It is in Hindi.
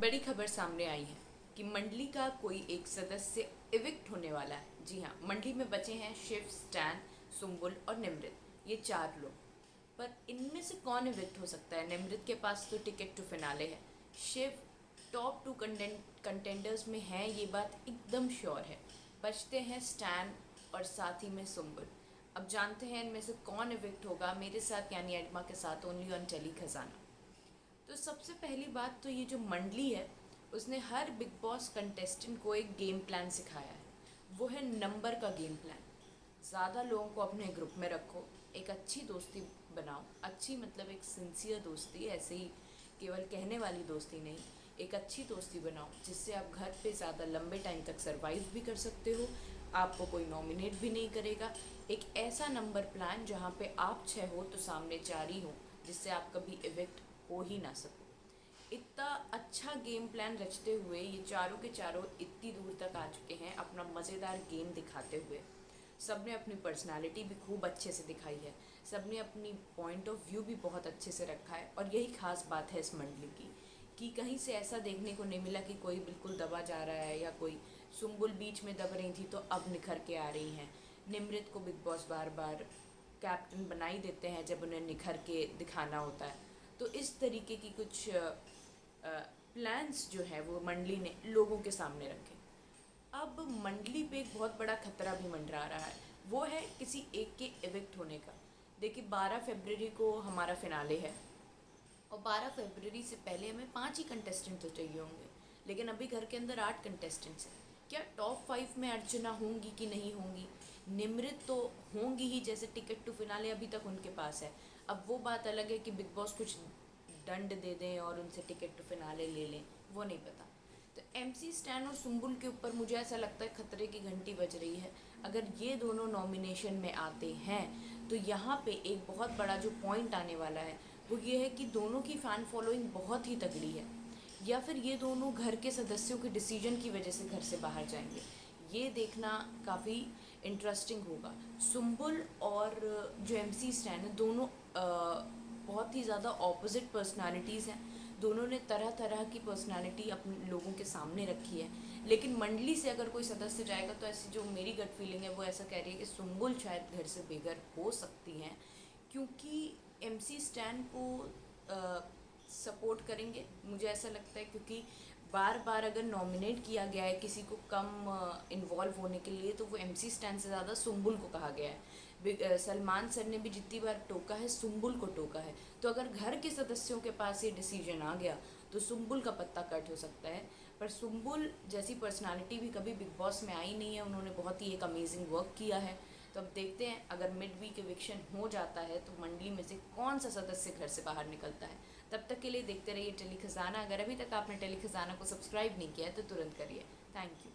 बड़ी खबर सामने आई है कि मंडली का कोई एक सदस्य इविक्ट होने वाला है। जी हाँ, मंडली में बचे हैं शिव, स्टैन, सुम्बुल और निमृत, ये 4 लोग। पर इनमें से कौन इविक्ट हो सकता है? निमृत के पास तो टिकट टू फिनाले है। शिव टॉप 2 कंटेंडर्स में है, ये बात एकदम श्योर है। बचते हैं स्टैन और साथ ही में सुम्बुल। अब जानते हैं इनमें से कौन इविक्ट होगा मेरे साथ यानी एडमा के साथ, ओनली ऑन टेली खजाना। तो सबसे पहली बात तो ये जो मंडली है उसने हर बिग बॉस कंटेस्टेंट को एक गेम प्लान सिखाया है। वो है नंबर का गेम प्लान। ज़्यादा लोगों को अपने ग्रुप में रखो, एक अच्छी दोस्ती बनाओ। अच्छी मतलब एक सिंसियर दोस्ती, ऐसे ही केवल कहने वाली दोस्ती नहीं। एक अच्छी दोस्ती बनाओ जिससे आप घर पे ज़्यादा लंबे टाइम तक सरवाइव भी कर सकते हो, आपको कोई नॉमिनेट भी नहीं करेगा। एक ऐसा नंबर प्लान जहाँ पे आप 6 हो तो सामने 4 ही हो, जिससे आप कभी इविक्ट हो ही ना सको। इतना अच्छा गेम प्लान रचते हुए ये चारों के चारों इतनी दूर तक आ चुके हैं अपना मज़ेदार गेम दिखाते हुए। सब ने अपनी पर्सनालिटी भी खूब अच्छे से दिखाई है, सब ने अपनी पॉइंट ऑफ व्यू भी बहुत अच्छे से रखा है। और यही खास बात है इस मंडली की कि कहीं से ऐसा देखने को नहीं मिला कि कोई बिल्कुल दबा जा रहा है या कोई सुम्बुल बीच में दब रही थी तो अब निखर के आ रही हैं। निमृत को बिग बॉस बार बार कैप्टन बना ही देते हैं जब उन्हें निखर के दिखाना होता है। तो इस तरीके की कुछ प्लान्स जो है वो मंडली ने लोगों के सामने रखे। अब मंडली पे एक बहुत बड़ा खतरा भी मंडरा रहा है, वो है किसी एक के इविक्ट होने का। देखिए 12 फरवरी को हमारा फिनाले है और 12 फरवरी से पहले हमें 5 ही कंटेस्टेंट तो चाहिए होंगे, लेकिन अभी घर के अंदर 8 कंटेस्टेंट्स हैं। क्या टॉप 5 में अर्चना होंगी कि नहीं होंगी? निमृत तो होंगी ही, जैसे टिकट टू फिनाले अभी तक उनके पास है। अब वो बात अलग है कि बिग बॉस कुछ दंड दे दें और उनसे टिकट टू फिनाले ले लें, वो नहीं पता। तो एमसी स्टैन और सुम्बुल के ऊपर मुझे ऐसा लगता है खतरे की घंटी बज रही है। अगर ये दोनों नॉमिनेशन में आते हैं तो यहाँ पे एक बहुत बड़ा जो पॉइंट आने वाला है वो ये है कि दोनों की फ़ैन फॉलोइंग बहुत ही तगड़ी है, या फिर ये दोनों घर के सदस्यों के डिसीजन की वजह से घर से बाहर जाएंगे। ये देखना काफ़ी इंटरेस्टिंग होगा। सुम्बुल और जो एमसी स्टैन है दोनों बहुत ही ज़्यादा ऑपोजिट पर्सनालिटीज़ हैं। दोनों ने तरह तरह की पर्सनालिटी अपने लोगों के सामने रखी है, लेकिन मंडली से अगर कोई सदस्य जाएगा तो ऐसी जो मेरी गट फीलिंग है वो ऐसा कह रही है कि सुम्बुल शायद घर से बेघर हो सकती हैं, क्योंकि एमसी स्टैन को सपोर्ट करेंगे मुझे ऐसा लगता है। क्योंकि बार बार अगर नॉमिनेट किया गया है किसी को कम इन्वॉल्व होने के लिए तो वो एमसी स्टैन से ज़्यादा सुम्बुल को कहा गया है। सलमान सर ने भी जितनी बार टोका है सुम्बुल को टोका है। तो अगर घर के सदस्यों के पास ये डिसीजन आ गया तो सुम्बुल का पत्ता कट हो सकता है। पर सुम्बुल जैसी पर्सनालिटी भी कभी बिग बॉस में आई नहीं है, उन्होंने बहुत ही एक अमेजिंग वर्क किया है। तो अब देखते हैं अगर मिड वीक इविक्शन हो जाता है तो मंडली में से कौन सा सदस्य घर से बाहर निकलता है। तब तक के लिए देखते रहिए टेली खजाना। अगर अभी तक आपने टेली खजाना को सब्सक्राइब नहीं किया है तो तुरंत करिए। Thank you.